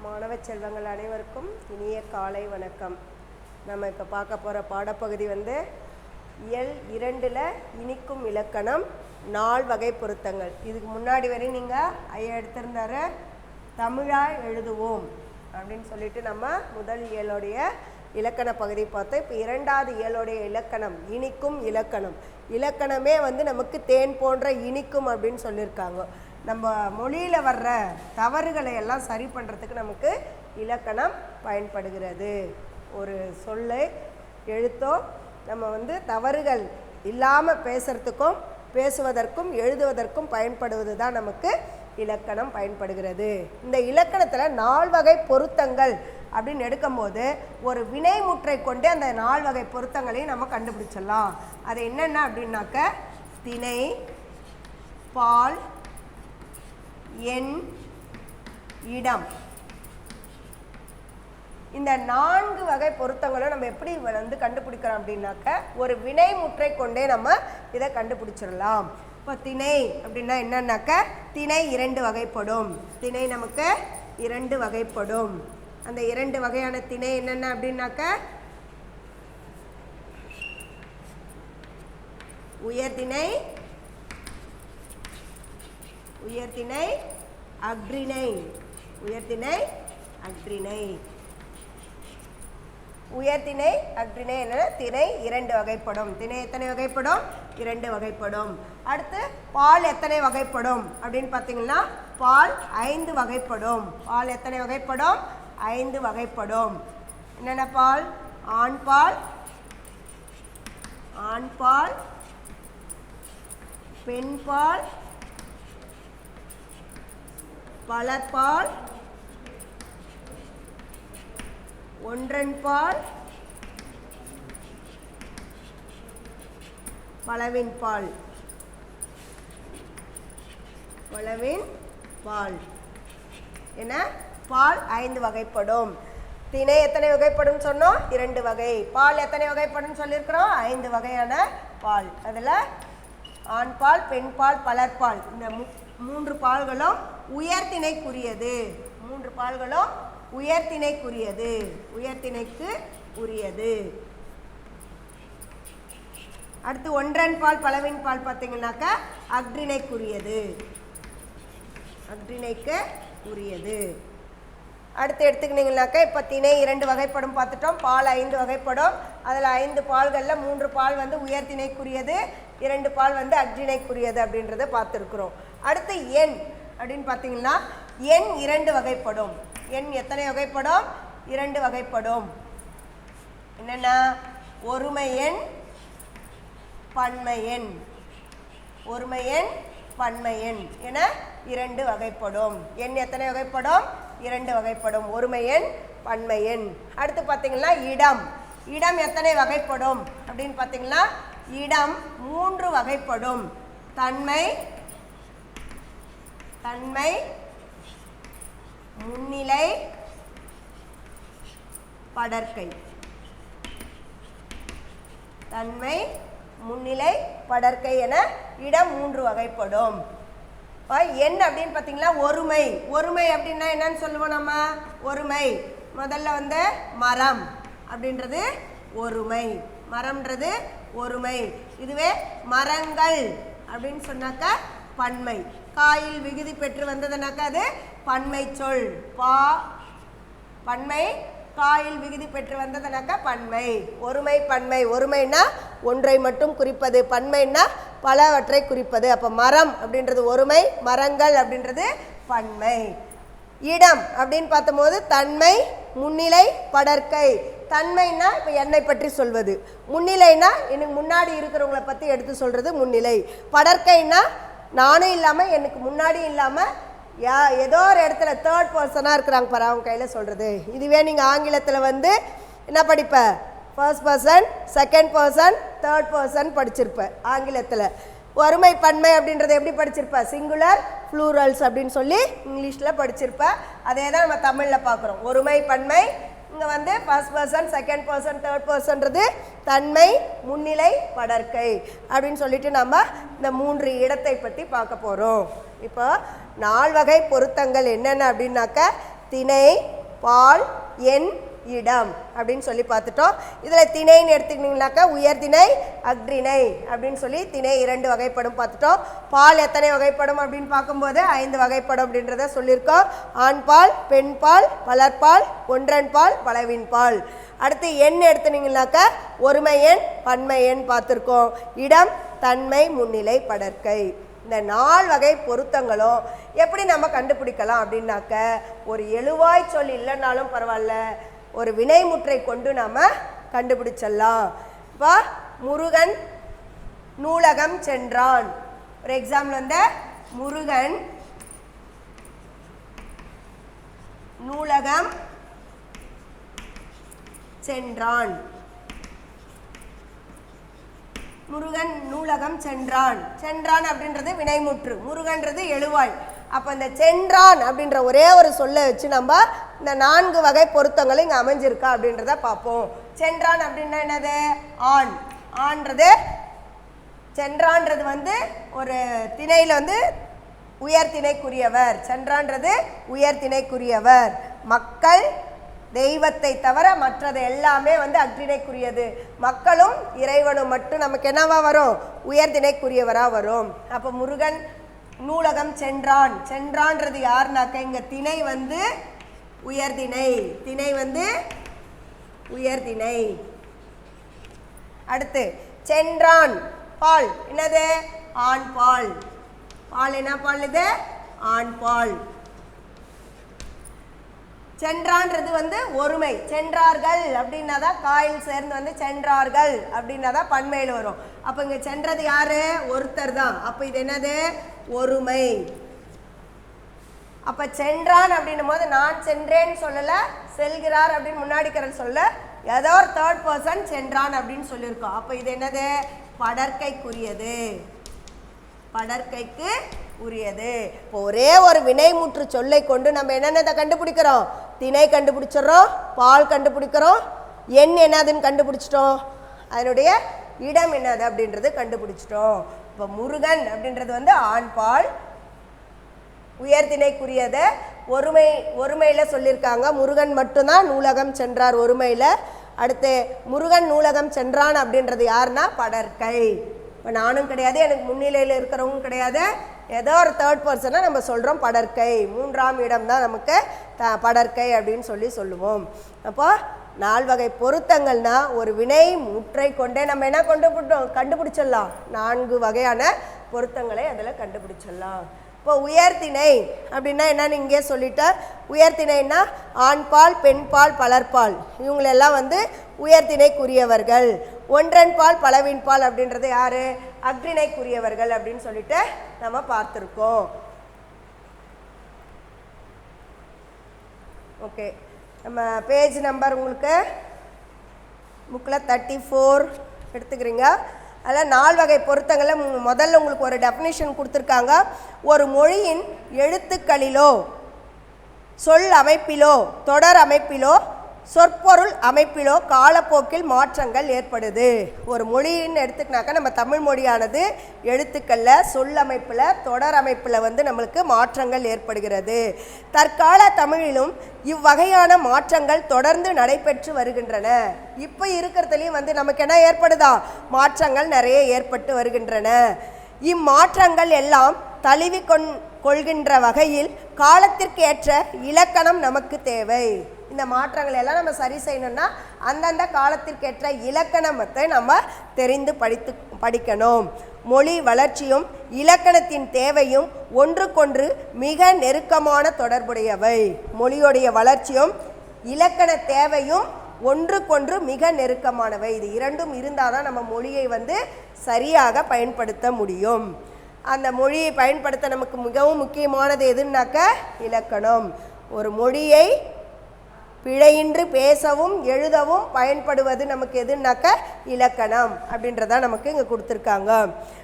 மாணவ செல்வங்கள் அனைவருக்கும் இனிய காலை வணக்கம். நம்ம இப்போ பார்க்க போகிற பாடப்பகுதி இயல் 2ல் இனிக்கும் இலக்கணம் 4 வகை பொருத்தங்கள். இதுக்கு முன்னாடி வரை நீங்கள் ஐயா எடுத்திருந்தார தமிழாக எழுதுவோம் அப்படின்னு சொல்லிட்டு நம்ம முதல் இயலுடைய இலக்கண பகுதி பார்த்தோம். இப்போ 2வது இயலுடைய இலக்கணம் இனிக்கும் இலக்கணம். இலக்கணமே நமக்கு தேன் போன்ற இனிக்கும் அப்படின்னு சொல்லியிருக்காங்க. நம்ம மொழியில் வர்ற தவறுகளை எல்லாம் சரி பண்ணுறதுக்கு நமக்கு இலக்கணம் பயன்படுகிறது. ஒரு சொல்லை எழுத்தோ நம்ம தவறுகள் இல்லாமல் பேசுகிறதுக்கும் பேசுவதற்கும் எழுதுவதற்கும் பயன்படுவது தான் நமக்கு இலக்கணம் பயன்படுகிறது. இந்த இலக்கணத்தில் 4 வகை பொருத்தங்கள் அப்படின்னு எடுக்கும்போது ஒரு வினைமுற்றை கொண்டு அந்த 4 வகை பொருத்தங்களையும் நம்ம கண்டுபிடிச்சிடலாம். அது என்னென்ன அப்படின்னாக்க திணை, பால், எண், இடம். இந்த 4 வகை பொருத்தங்களும் நம்ம எப்படி கண்டுபிடிக்கிறோம் அப்படின்னாக்க ஒரு வினைமுற்றை கொண்டே நம்ம இதை கண்டுபிடிச்சிடலாம். இப்போ திணை அப்படின்னா என்னன்னாக்க திணை 2 வகைப்படும். திணை நமக்கு 2 வகைப்படும். அந்த 2 வகையான திணை என்னென்ன அப்படின்னாக்க உயர்திணை, உயர்திணை, அஃறிணை. உயர்திணை, அஃறிணை. உயர்திணை, அஃறிணை என்ன திணை 2 வகைப்படும். திணை எத்தனை வகைப்படும்? 2 வகைப்படும். அடுத்து பால் எத்தனை வகைப்படும் அப்படின்னு பார்த்தீங்கன்னா பால் 5 வகைப்படும். பால் எத்தனை வகைப்படும்? 5 வகைப்படும். என்னென்ன பால்? ஆண்பால், ஆண்பால், பெண்பால், பலர்பால், ஒன்றன்பால், பலவின் பால். பலவின் பால் என பால் 5 வகைப்படும். திணை எத்தனை வகைப்படும் சொன்னோம்? 2 வகை. பால் எத்தனை வகைப்படும் சொல்லியிருக்கிறோம்? 5 வகையான பால். அதில் ஆண்பால், பெண்பால், பலர்பால் இந்த 3 பால்களும் உயர்திணைக்குரியது. 3 பால்களும் உயர்திணைக்குரியது. உயர்திணைக்கு உரியது. அடுத்து ஒன்றன் பால், பலவின் பால் பார்த்தீங்கன்னாக்கா அஃறிணைக்குரியது. அஃறிணைக்கு உரியது. அடுத்து எடுத்துக்கிட்டீங்கன்னாக்கா இப்போ திணை 2 வகைப்படும் பார்த்துட்டோம். பால் 5 வகைப்படும். அதில் 5 பால்களில் 3 பால் உயர்திணைக்குரியது, 2 பால் அஃறிணைக்குரியது அப்படின்றத பார்த்துருக்குறோம். அடுத்து எண் அப்படின்னு பார்த்தீங்கன்னா எண் 2 வகைப்படும். எண் எத்தனை வகைப்படும்? 2 வகைப்படும். என்னென்ன? ஒருமை எண், பன்மை எண். ஒருமை எண், பன்மை எண் என 2 வகைப்படும். எண் எத்தனை வகைப்படும்? 2 வகைப்படும். ஒருமை எண், பன்மை எண். அடுத்து பார்த்தீங்கன்னா இடம். இடம் எத்தனை வகைப்படும் அப்படின்னு பார்த்தீங்கன்னா இடம் 3 வகைப்படும். தன்மை, தன்மை, முன்னிலை, படர்க்கை. தன்மை, முன்னிலை, படர்க்கை என இடம் 3 வகைப்படும். எண் அப்படின்னு பார்த்தீங்கன்னா ஒருமை. ஒருமை அப்படின்னா என்னன்னு சொல்லுவோம் நம்ம? ஒருமை முதல்ல மரம் அப்படின்றது ஒருமை. மரம்ன்றது ஒருமை. இதுவே மரங்கள் அப்படின்னு சொன்னாக்கா பன்மை. காயில் விகுதி பெற்று வந்ததுனாக்கா அது பன்மை சொல். பா பன்மை, காயில் விகுதி பெற்று வந்ததுனாக்கா பன்மை. ஒருமை, பன்மை. ஒருமைனா ஒன்றை மட்டும் குறிப்பது, பன்மைன்னா பலவற்றை குறிப்பது. அப்போ மரம் அப்படின்றது ஒருமை, மரங்கள் அப்படின்றது பன்மை. இடம் அப்படின்னு பார்த்தபோது தன்மை, முன்னிலை, படர்க்கை. தன்மைன்னா இப்போ என்னை பற்றி சொல்வது. முன்னிலைனா எனக்கு முன்னாடி இருக்கிறவங்கள பற்றி எடுத்து சொல்கிறது முன்னிலை. படர்க்கைன்னா நானும் இல்லாமல் எனக்கு முன்னாடி இல்லாமல் ஏதோ ஒரு இடத்துல தேர்ட் பர்சனாக இருக்கிறாங்க பாரு அவங்க கையில் சொல்கிறது. இதுவே நீங்கள் ஆங்கிலத்தில் என்ன படிப்ப? First person, second person, third person படிச்சிருப்ப ஆங்கிலத்தில். ஒருமை பன்மை அப்படின்றத எப்படி படிச்சிருப்ப? சிங்குலர், ப்ளூரல்ஸ் அப்படின்னு சொல்லி இங்கிலீஷில் படிச்சிருப்ப. அதே தான் நம்ம தமிழில் பார்க்குறோம். ஒருமை பன்மை இங்கே first person, second person, third பர்சன்றது தன்மை, முன்னிலை, படர்க்கை அப்படின்னு சொல்லிட்டு நம்ம இந்த 3 இடத்தை பற்றி பார்க்க போகிறோம். இப்போ 4 வகை பொருத்தங்கள் என்னென்ன அப்படின்னாக்க திணை, பால் எண் இடம் அப்படின்னு சொல்லி பார்த்துட்டோம். இதில் திணைன்னு எடுத்துக்கிட்டிங்கனாக்கா உயர்திணை அக்ரிணை அப்படின்னு சொல்லி திணை 2 வகைப்படும் பார்த்துட்டோம். பால் எத்தனை வகைப்படும் அப்படின்னு பார்க்கும்போது 5 வகைப்படும் அப்படின்றத சொல்லியிருக்கோம். ஆண் பால், பெண் பால், பலர்பால், ஒன்றன் பால், பலவின் பால். அடுத்து எண் எடுத்துனீங்கனாக்கா ஒருமை எண், பன்மை எண் பார்த்துருக்கோம். இடம், தன்மை, முன்னிலை, படர்க்கை. இந்த 4 வகை பொருத்தங்களும் எப்படி நம்ம கண்டுபிடிக்கலாம் அப்படின்னாக்க ஒரு எழுவாய் சொல் இல்லைன்னாலும் பரவாயில்ல, ஒரு வினைமுற்றை கொண்டு நாம் கண்டுபிடிச்சிடலாம். இப்போ முருகன் நூலகம் சென்றான். ஒரு எக்ஸாம்பிள் வந்து முருகன் நூலகம் சென்றான். முருகன் நூலகம் சென்றான். சென்றான் அப்படின்றது வினைமுற்று, முருகன்றது எழுவாய். அப்போ இந்த சென்றான் அப்படின்ற ஒரே ஒரு சொல்லை வச்சு நம்ம இந்த 4 வகை பொருத்தங்கள் இங்கே அமைஞ்சிருக்கா அப்படின்றத பார்ப்போம். சென்றான் அப்படின்னா என்னது? ஆண். ஆண்றது சென்றான்றது வந்து ஒரு திணையில் வந்து உயர்திணைக்குரியவர். சென்றான்றது உயர்திணைக்குரியவர். மக்கள் தெய்வத்தை தவிர மற்றது எல்லாமே வந்து அக்ரிணைக்குரியது. மக்களும் இறைவனும் மட்டும் நமக்கு என்னவா வரும்? உயர்திணைக்குரியவராக வரும். அப்போ முருகன் நூலகம் சென்றான். சென்றான்றது யாருனாக்க இங்கே திணை வந்து உயர்திணை. திணை வந்து உயர்திணை. அடுத்து சென்றான் பால் என்னது? ஆண் பால். பால் என்ன பால்? இது ஆண் பால். சென்றான்றது வந்து ஒருமை. சென்றார்கள் அப்படின்னா தான் காயில் சேர்ந்து வந்து சென்றார்கள் அப்படின்னா தான் பன்மையில் வரும். அப்போ இங்கே சென்றது யாரு? ஒருத்தர் தான். அப்போ இது என்னது? ஒருமை. அப்போ சென்றான் அப்படின்னும் போது நான் சென்றேன்னு சொல்லலை, செல்கிறார் அப்படின்னு முன்னாடிக்கிறன்னு சொல்ல, ஏதோ ஒரு 3rd person சென்றான் அப்படின்னு சொல்லியிருக்கோம். அப்போ இது என்னது? படற்கைக்குரியது. படற்கைக்கு உரியது. இப்போ ஒரே ஒரு வினைமுற்று சொல்லை கொண்டு நம்ம என்னென்னதை கண்டுபிடிக்கிறோம்? திணை கண்டுபிடிச்சிடறோம், பால் கண்டுபிடிக்கிறோம், எண் என்னதுன்னு கண்டுபிடிச்சிட்டோம், அதனுடைய இடம் என்னது அப்படின்றது கண்டுபிடிச்சிட்டோம். இப்போ முருகன் அப்படின்றது வந்து ஆண் பால், உயர்திணைக்குரியது. ஒருமையில் சொல்லியிருக்காங்க. முருகன் மட்டும்தான் நூலகம் சென்றார் ஒருமையில். அடுத்து முருகன் நூலகம் சென்றான் அப்படின்றது யாருன்னா படற்கை. இப்போ நானும் கிடையாது, எனக்கு முன்னிலையில் இருக்கிறவங்க கிடையாது, ஏதோ ஒரு 3rd person நம்ம சொல்கிறோம் படற்கை. 3ஆம் இடம் தான் நமக்கு படற்கை அப்படின்னு சொல்லுவோம். அப்போ 4 வகை பொருத்தங்கள்னா ஒரு வினை முற்றை கொண்டே நம்ம என்ன கண்டுபிடிச்சிடலாம்? 4 வகையான பொருத்தங்களை அதில் கண்டுபிடிச்சிடலாம். இப்போ உயர்திணை அப்படின்னா என்னன்னு இங்கே சொல்லிட்டார். உயர்திணைன்னா ஆண்பால், பெண்பால், பலர்பால் இவங்களெல்லாம் வந்து உயர்திணைக்குரியவர்கள். ஒன்றன் பால், பலவின் பால் அப்படின்றது யாரு? அக்ரிணைக்குரியவர்கள் அப்படின்னு சொல்லிட்டு நம்ம பார்த்துருக்கோம். ஓகே, நம்ம பேஜ் நம்பர் உங்களுக்கு புக்கில் 34 எடுத்துக்கிறீங்க. அதில் 4 வகை பொருத்தங்களை முதல்ல உங்களுக்கு ஒரு டெஃபினிஷன் கொடுத்துருக்காங்க. ஒரு மொழியின் எழுத்துக்களிலோ, சொல் அமைப்பிலோ, தொடர் அமைப்பிலோ, சொற்பொருள் அமைப்பிலோ காலப்போக்கில் மாற்றங்கள் ஏற்படுது. ஒரு மொழின்னு எடுத்துக்கினாக்கா நம்ம தமிழ் மொழியானது எழுத்துக்களில், சொல் அமைப்பில், தொடர் அமைப்பில் வந்து நம்மளுக்கு மாற்றங்கள் ஏற்படுகிறது. தற்கால தமிழிலும் இவ்வகையான மாற்றங்கள் தொடர்ந்து நடைபெற்று வருகின்றன. இப்போ இருக்கிறதுலையும் வந்து நமக்கு என்ன ஏற்படுதா? மாற்றங்கள் நிறைய ஏற்பட்டு வருகின்றன. இம்மாற்றங்கள் எல்லாம் தழுவி கொள்கின்ற வகையில் காலத்திற்கு ஏற்ற இலக்கணம் நமக்கு தேவை. இந்த மாற்றங்கள் எல்லாம் நம்ம சரி செய்யணும்னா அந்தந்த காலத்திற்கேற்ற இலக்கணத்தை நம்ம தெரிந்து படிக்கணும். மொழி வளர்ச்சியும் இலக்கணத்தின் தேவையும் ஒன்றுக்கொன்று மிக நெருக்கமான தொடர்புடையவை. மொழியுடைய வளர்ச்சியும் இலக்கண தேவையும் ஒன்றுக்கொன்று மிக நெருக்கமானவை. இது இரண்டும் இருந்தால் தான் நம்ம மொழியை வந்து சரியாக பயன்படுத்த முடியும். அந்த மொழியை பயன்படுத்த நமக்கு மிகவும் முக்கியமானது எதுன்னாக்க இலக்கணம். ஒரு மொழியை பிழையின்றி பேசவும் எழுதவும் பயன்படுவது நமக்கு எதுனாக்க இலக்கணம் அப்படின்றத நமக்கு இங்கே கொடுத்துருக்காங்க.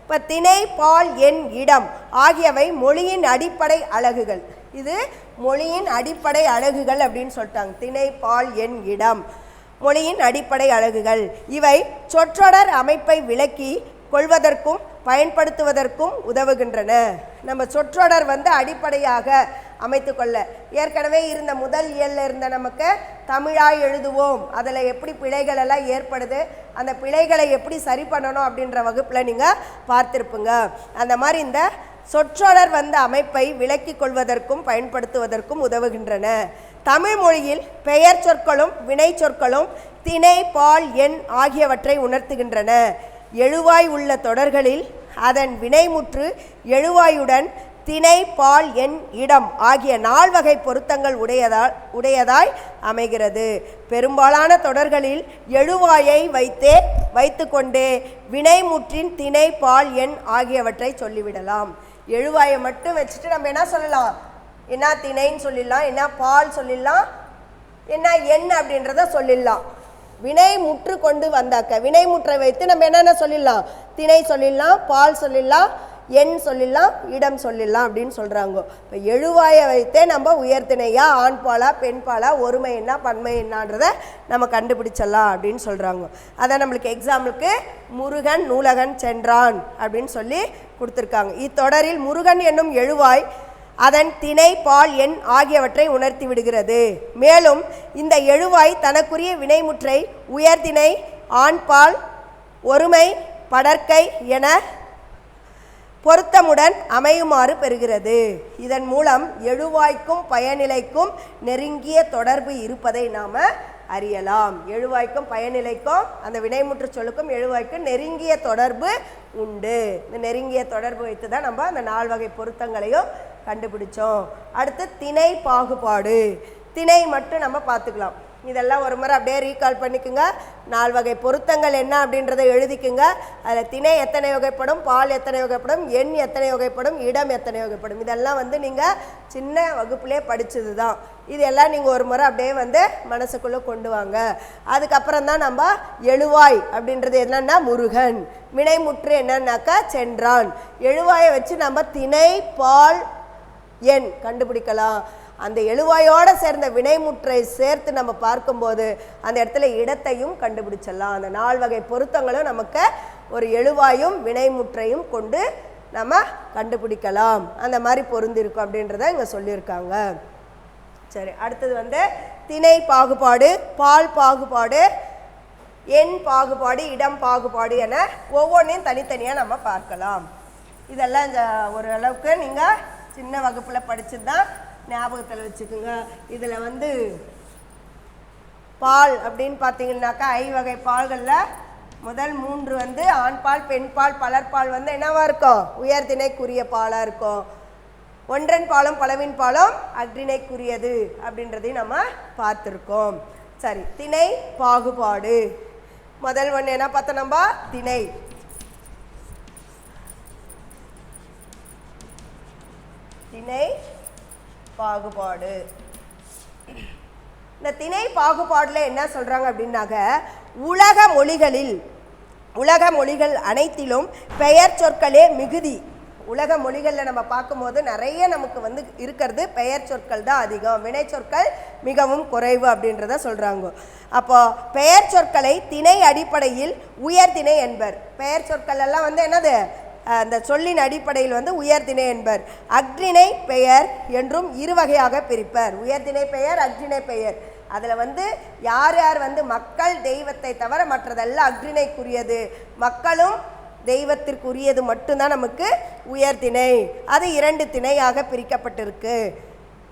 இப்போ திணை, பால், எண், இடம் ஆகியவை மொழியின் அடிப்படை அலகுகள். இது மொழியின் அடிப்படை அலகுகள் அப்படின்னு சொல்லிட்டாங்க. திணை, பால், எண், இடம் மொழியின் அடிப்படை அலகுகள். இவை சொற்றொடர் அமைப்பை விளக்கி கொள்வதற்கும் பயன்படுத்துவதற்கும் உதவுகின்றன. நம்ம சொற்றொடர் வந்து அடிப்படையாக அமைத்து கொள்ள. ஏற்கனவே இருந்த முதல் இயலில் இருந்த நமக்கு தமிழாய் எழுதுவோம், அதில் எப்படி பிழைகள் எல்லாம் ஏற்படுது, அந்த பிழைகளை எப்படி சரி பண்ணணும் அப்படின்ற வகுப்பில் நீங்கள் பார்த்துருப்புங்க. அந்த மாதிரி இந்த சொற்றொடர் வந்த அமைப்பை விளக்கி கொள்வதற்கும் பயன்படுத்துவதற்கும் உதவுகின்றன. தமிழ் மொழியில் பெயர் சொற்களும் வினை சொற்களும் திணை பால் எண் ஆகியவற்றை உணர்த்துகின்றன. எழுவாய் உள்ள தொடர்களில் அதன் வினைமுற்று எழுவாயுடன் திணை பால் எண் இடம் ஆகிய 4 வகை பொருத்தங்கள் உடையதாய் அமைகிறது. பெரும்பாலான தொடர்களில் எழுவாயை வைத்து கொண்டே வினைமுற்றின் திணை பால் எண் ஆகியவற்றை சொல்லிவிடலாம். எழுவாயை மட்டும் வச்சுட்டு நம்ம என்ன சொல்லலாம், என்ன திணைன்னு சொல்லிடலாம், என்ன பால் சொல்லிடலாம், என்ன எண் அப்படின்றத சொல்லிடலாம். வினை முற்று கொண்டு வந்தாக்க வினைமுற்றை வைத்து நம்ம என்னென்ன சொல்லிடலாம், திணை சொல்லிடலாம், பால் சொல்லிடலாம், எண் சொல்லிடலாம், இடம் சொல்லிடலாம் அப்படின்னு சொல்கிறாங்க. இப்போ எழுவாயை வைத்தே நம்ம உயர்திணையா ஆண் பாலா பெண் பாலா ஒருமை என்ன பன்மை என்னன்றதை நம்ம கண்டுபிடிச்சிடலாம் அப்படின்னு சொல்கிறாங்க. அதான் நம்மளுக்கு எக்ஸாம்பிளுக்கு முருகன் நூலகன் சென்றான் அப்படின்னு சொல்லி கொடுத்துருக்காங்க. இத்தொடரில் முருகன் என்னும் எழுவாய் அதன் திணை பால் எண் ஆகியவற்றை உணர்த்தி விடுகிறது. மேலும் இந்த எழுவாய் தனக்குரிய வினைமுற்றை உயர்திணை ஆண்பால் ஒருமை படர்க்கை என பொருத்தமுடன் அமையுமாறு பெறுகிறது. இதன் மூலம் எழுவாய்க்கும் பயனிலைக்கும் நெருங்கிய தொடர்பு இருப்பதை நாம் அறியலாம். எழுவாய்க்கும் பயனிலைக்கும் அந்த வினைமுற்று சொல்லுக்கும் எழுவாய்க்கும் நெருங்கிய தொடர்பு உண்டு. இந்த நெருங்கிய தொடர்பு வைத்து தான் நம்ம அந்த 4 வகை பொருத்தங்களையும் கண்டுபிடிச்சோம். அடுத்து திணை பாகுபாடு. திணை மட்டும் நம்ம பார்த்துக்கலாம். இதெல்லாம் ஒரு முறை அப்படியே ரீகால் பண்ணிக்கோங்க. 4 வகை பொருத்தங்கள் என்ன அப்படின்றத எழுதிக்குங்க. அதில் திணை எத்தனை வகைப்படும், பால் எத்தனை வகைப்படும், எண் எத்தனை வகைப்படும், இடம் எத்தனை வகைப்படும், இதெல்லாம் நீங்கள் சின்ன வகுப்புலேயே படித்தது தான். இதெல்லாம் நீங்கள் ஒரு முறை அப்படியே மனசுக்குள்ளே கொண்டு வாங்க. அதுக்கப்புறம் தான் நம்ம எழுவாய் அப்படின்றது என்னன்னா முருகன், வினைமுற்று என்னன்னாக்கா சென்றான். எழுவாயை வச்சு நம்ம திணை பால் எண் கண்டுபிடிக்கலாம். அந்த எழுவாயோடு சேர்ந்த வினைமுற்றை சேர்த்து நம்ம பார்க்கும்போது அந்த இடத்துல இடத்தையும் கண்டுபிடிச்சிடலாம். அந்த 4 வகை பொருத்தங்களும் நமக்கு ஒரு எழுவாயும் வினைமுற்றையும் கொண்டு நம்ம கண்டுபிடிக்கலாம். அந்த மாதிரி பொருந்திருக்கும் அப்படின்றத இங்கே சொல்லியிருக்காங்க. சரி, அடுத்தது திணை பாகுபாடு, பால் பாகுபாடு, எண் பாகுபாடு, இடம் பாகுபாடு என ஒவ்வொன்றையும் தனித்தனியாக நம்ம பார்க்கலாம். இதெல்லாம் இந்த ஓரளவுக்கு நீங்கள் சின்ன வகுப்பில் படித்தது தான், ஞாபகத்தில் வச்சுக்கோங்க. இதில் பால் அப்படின்னு பார்த்தீங்கன்னாக்கா 5 வகை பால்களில் முதல் 3 ஆண்பால் பெண்பால் பலர்பால் என்னவா இருக்கும், உயர்திணைக்குரிய பாலாக இருக்கும். ஒன்றன் பாலும் பலவின் பாலும் அக்ரிணைக்குரியது அப்படின்றதையும் நம்ம பார்த்துருக்கோம். சரி, திணை பாகுபாடு. முதல் ஒன்று என்ன பார்த்தோம் நம்ம, திணை. திணை பாகுபாடு. இந்த திணை பாகுபாடில் என்ன சொல்கிறாங்க அப்படின்னாக்க, உலக மொழிகள் அனைத்திலும் பெயர் சொற்களே மிகுதி. உலக மொழிகளில் நம்ம பார்க்கும்போது நிறைய நமக்கு இருக்கிறது பெயர் சொற்கள் தான் அதிகம், வினை சொற்கள் மிகவும் குறைவு அப்படின்றத சொல்கிறாங்க. அப்போ பெயர் சொற்களை திணை அடிப்படையில் உயர்திணை என்பர். பெயர் சொற்கள் எல்லாம் என்னது, அந்த சொல்லின் அடிப்படையில் உயர்திணை என்பர். அக்ரிணை பெயர் என்றும் 2 வகையாக பிரிப்பர். உயர்திணை பெயர், அக்ரிணை பெயர். அதில் யார் யார் மக்கள் தெய்வத்தை தவிர மற்றதெல்லாம் அக்ரிணைக்குரியது, மக்களும் தெய்வத்திற்குரியது மட்டும்தான் நமக்கு உயர்திணை. அது 2 திணையாக பிரிக்கப்பட்டிருக்கு.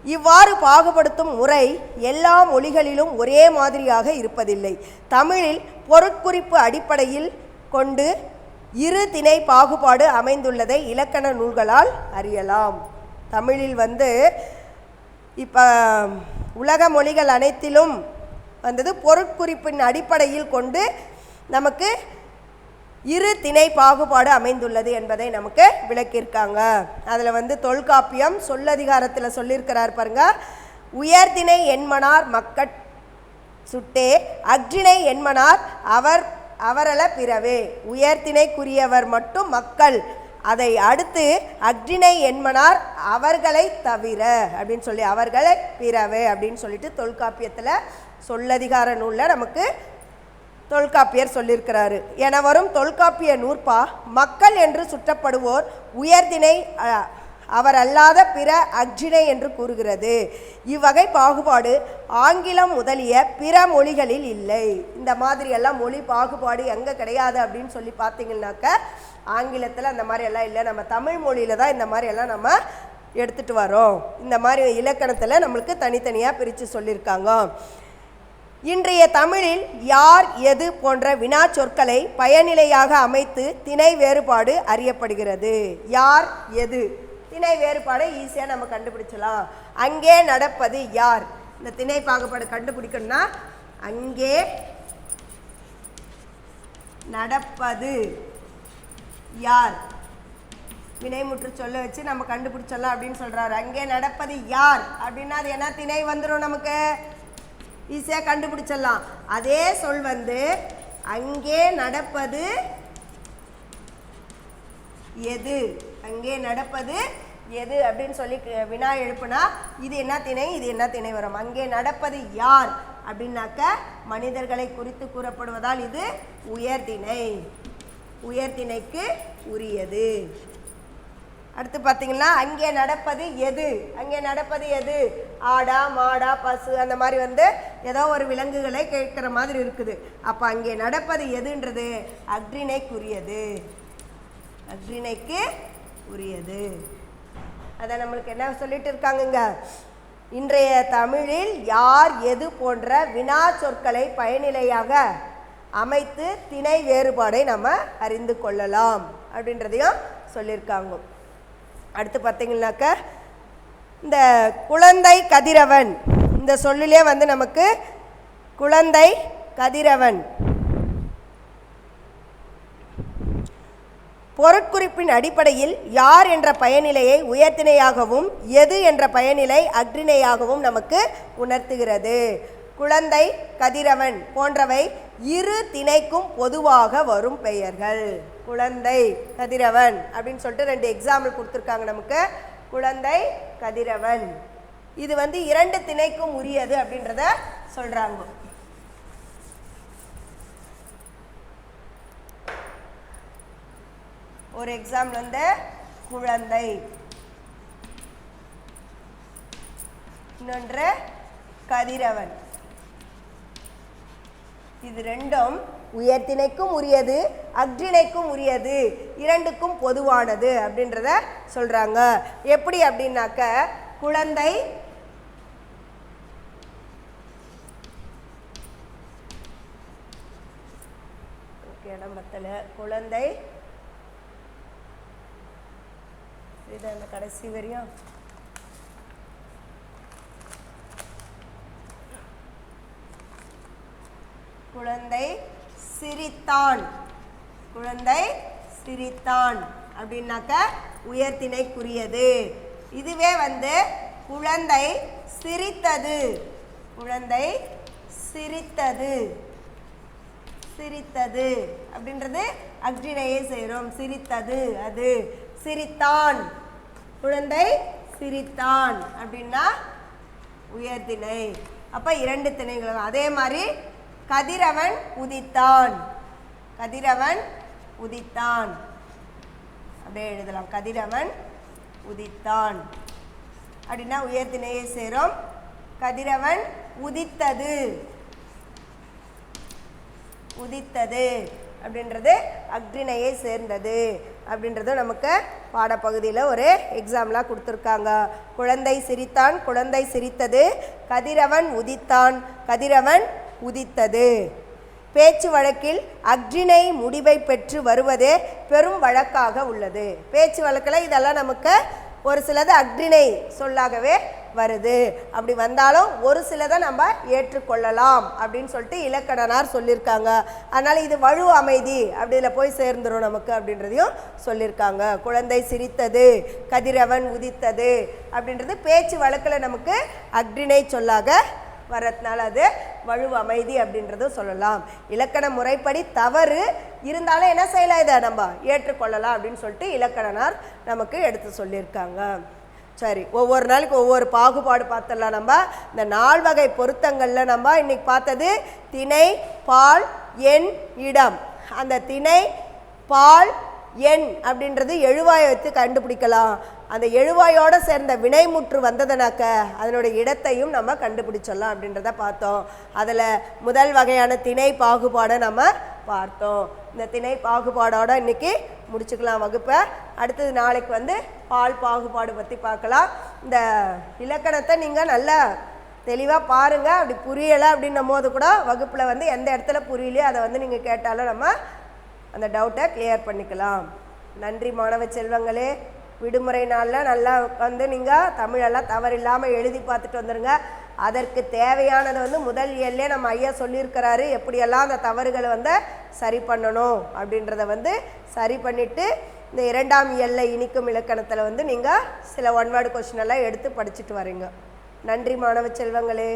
இவ்வாறு பாகுபடுத்தும் முறை எல்லா மொழிகளிலும் ஒரே மாதிரியாக இருப்பதில்லை. தமிழில் பொருட்குறிப்பு அடிப்படையில் கொண்டு 2 திணை பாகுபாடு அமைந்துள்ளதை இலக்கண நூல்களால் அறியலாம். தமிழில் இப்போ உலக மொழிகள் அனைத்திலும் பொருட்குறிப்பின் அடிப்படையில் கொண்டு நமக்கு 2 திணை பாகுபாடு அமைந்துள்ளது என்பதை நமக்கு விளக்கியிருக்காங்க. அதில் தொல்காப்பியம் சொல்லதிகாரத்தில் சொல்லியிருக்கிறார் பாருங்க, உயர்திணை என்மனார் மக்கட் சுட்டே, அக்ரிணை என்மனார் அவரல பிறவே. உயர்திணைக்குரியவர் மட்டும் மக்கள், அதை அடுத்து அக்ரிணை என்மனார் அவர்களை தவிர அப்படின்னு சொல்லி, அவர்களை பிறவே அப்படின்னு சொல்லிட்டு தொல்காப்பியத்தில் சொல்லதிகார நூலில் நமக்கு தொல்காப்பியர் சொல்லியிருக்கிறாரு. என வரும் தொல்காப்பிய நூற்பா மக்கள் என்று சுற்றப்படுவோர் உயர்திணை அவர் அல்லாத பிற அக்ரிணை என்று கூறுகிறது. இவ்வகை பாகுபாடு ஆங்கிலம் முதலிய பிற மொழிகளில் இல்லை. இந்த மாதிரியெல்லாம் மொழி பாகுபாடு எங்கே கிடையாது அப்படின்னு சொல்லி பார்த்தீங்கன்னாக்க ஆங்கிலத்தில் அந்த மாதிரி எல்லாம் இல்லை. நம்ம தமிழ் மொழியில் தான் இந்த மாதிரி எல்லாம் நம்ம எடுத்துகிட்டு வரோம். இந்த மாதிரி இலக்கணத்தில் நம்மளுக்கு தனித்தனியாக பிரித்து சொல்லியிருக்காங்க. இன்றைய தமிழில் யார் எது போன்ற வினா சொற்களை பயனிலையாக அமைத்து திணை வேறுபாடு அறியப்படுகிறது. யார் எது திணை வேறுபாடு ஈஸியாக நம்ம கண்டுபிடிச்சலாம். அங்கே நடப்பது யார், இந்த திணை பாகுபாடு கண்டுபிடிக்கணும்னா அங்கே நடப்பது யார் வினைமுற்று சொல்ல வச்சு நம்ம கண்டுபிடிச்சலாம் அப்படின்னு சொல்றாரு. அங்கே நடப்பது யார் அப்படின்னா அது என்ன திணை வந்துடும், நமக்கு ஈஸியாக கண்டுபிடிச்சிடலாம். அதே சொல் வந்து அங்கே நடப்பது எது, அங்கே நடப்பது எது அப்படின்னு சொல்லி வினா எழுப்புனா இது என்ன திணை இது என்ன திணை வரும். அங்கே நடப்பது யார் அப்படின்னாக்க மனிதர்களை குறித்து கூறப்படுவதால் இது உயர்திணை, உயர்திணைக்கு உரியது. அடுத்து பார்த்தீங்கன்னா அங்கே நடப்பது எது, அங்கே நடப்பது எது, ஆடா மாடா பசு அந்த மாதிரி வந்து ஏதோ ஒரு விலங்குகளை கேட்குற மாதிரி இருக்குது. அப்போ அங்கே நடப்பது எதுன்றது அக்ரிணைக்குரியது, அக்ரிணைக்கு உரியது. அதை நம்மளுக்கு என்ன சொல்லிட்டு இருக்காங்கங்க, இன்றைய தமிழில் யார் எது போன்ற வினா சொற்களை பயனிலையாக அமைத்து திணை வேறுபாடை நம்ம அறிந்து கொள்ளலாம் அப்படின்றதையும் சொல்லியிருக்காங்க. அடுத்து பார்த்தீங்கன்னாக்க இந்த குழந்தை கதிரவன், இந்த சொல்லிலே வந்து நமக்கு குழந்தை கதிரவன் பொருட்குறிப்பின் அடிப்படையில் யார் என்ற பயனிலையை உயர்திணையாகவும் எது என்ற பயனிலை அக்ரிணையாகவும் நமக்கு உணர்த்துகிறது. குழந்தை கதிரவன் போன்றவை இரு திணைக்கும் பொதுவாக வரும் பெயர்கள். குழந்தை கதிரவன் அப்படின்னு சொல்லிட்டு 2 எக்ஸாம்பிள் கொடுத்துருக்காங்க நமக்கு. குழந்தை கதிரவன் இது வந்து 2 திணைக்கும் உரியது அப்படின்றத சொல்றாங்க. ஒரு எக்ஸாம்பிள் வந்து குழந்தை, இன்னொன்று கதிரவன். இது ரெண்டும் உயர்திணைக்கும் உரியது அக்ரிணைக்கும் உரியது, 2க்கும் பொதுவானது அப்படின்றத சொல்றாங்க. எப்படி அப்படின்னாக்க குழந்தை இடம் பத்தல, குழந்தை இது கடைசி வரையும் குழந்தை சிரித்தான், குழந்தை சிரித்தான் அப்படின்னாக்க உயர்திணைக்குரியது. இதுவே வந்து குழந்தை சிரித்தது, குழந்தை சிரித்தது, சிரித்தது அப்படின்றது அக்ரிணையை சேரும். சிரித்தது அது, சிரித்தான் குழந்தை சிரித்தான் அப்படின்னா உயர்திணை. அப்போ 2 திணைகள். அதே மாதிரி கதிரவன் உதித்தான், கதிரவன் உதித்தான் அப்படியே எழுதலாம். கதிரவன் உதித்தான் அப்படின்னா உயர்திணையை சேரும். கதிரவன் உதித்தது, உதித்தது அப்படின்றது அக்ரிணையை சேர்ந்தது அப்படின்றது நமக்கு பாடப்பகுதியில் ஒரு எக்ஸாம்பிளாக கொடுத்துருக்காங்க. குழந்தை சிரித்தான், குழந்தை சிரித்தது, கதிரவன் உதித்தான், கதிரவன் உதித்தது. பேச்சு வழக்கில் அக்ரிணை முடிவை பெற்று வருவதே பெரும் வழக்காக உள்ளது. பேச்சு வழக்கில் இதெல்லாம் நமக்கு ஒரு சிலது அக்ரிணை சொல்லாகவே வருது. அப்படி வந்தாலும் ஒரு சிலதை நம்ம ஏற்றுக்கொள்ளலாம் அப்படின்னு சொல்லிட்டு இலக்கணனார் சொல்லியிருக்காங்க. அதனால் இது வழு அமைதி அப்படியில் போய் சேர்ந்துடும் நமக்கு அப்படின்றதையும் சொல்லியிருக்காங்க. குழந்தை சிரித்தது, கதிரவன் உதித்தது அப்படின்றது பேச்சு வழக்கில் நமக்கு அக்ரிணை சொல்லாக வரதுனால அது வழு அமைதி அப்படின்றதும் சொல்லலாம். இலக்கண முறைப்படி தவறு இருந்தாலும் என்ன செய்யலாம், இதை நம்ம ஏற்றுக்கொள்ளலாம் அப்படின்னு சொல்லிட்டு இலக்கணனார் நமக்கு எடுத்து சொல்லியிருக்காங்க. சரி, ஒவ்வொரு நாளைக்கு ஒவ்வொரு பாகுபாடு பார்த்துடலாம். நம்ம இந்த 4 வகை பொருத்தங்களில் நம்ம இன்னைக்கு பார்த்தது திணை, பால், எண், இடம். அந்த திணை, பால், எண் அப்படின்றது எழுவாயை வச்சு கண்டுபிடிக்கலாம். அந்த எழுவாயோடு சேர்ந்த வினைமுற்று வந்ததுனாக்க அதனுடைய இடத்தையும் நம்ம கண்டுபிடிச்சிடலாம் அப்படின்றத பார்த்தோம். அதில் முதல் வகையான திணை பாகுபாடை நம்ம பார்த்தோம். இந்த திணை பாகுபாடோட இன்னைக்கு முடிச்சுக்கலாம் வகுப்பை. அடுத்தது நாளைக்கு பால் பாகுபாடு பற்றி பார்க்கலாம். இந்த இலக்கணத்தை நீங்கள் நல்லா தெளிவாக பாருங்கள். அப்படி புரியலை அப்படின்னும் போது கூட வகுப்பில் எந்த இடத்துல புரியலையோ அதை நீங்கள் கேட்டாலும் நம்ம அந்த டவுட்டை கிளியர் பண்ணிக்கலாம். நன்றி மாணவ செல்வங்களே. விடுமுறை நாளில் நல்லா நீங்கள் தமிழெல்லாம் தவறில்லாமல் எழுதி பார்த்துட்டு வந்துடுங்க. அதற்கு தேவையானது முதல் இயல்லே நம்ம ஐயா சொல்லியிருக்கிறாரு, எப்படியெல்லாம் அந்த தவறுகளை சரி பண்ணணும் அப்படின்றத சரி பண்ணிவிட்டு இந்த இரண்டாம் இயல்ல இனிக்கும் இலக்கணத்தில் நீங்கள் சில ஒன் வேர்டு கொஸ்டின் எல்லாம் எடுத்து படிச்சுட்டு வரீங்க. நன்றி மாணவ செல்வங்களே.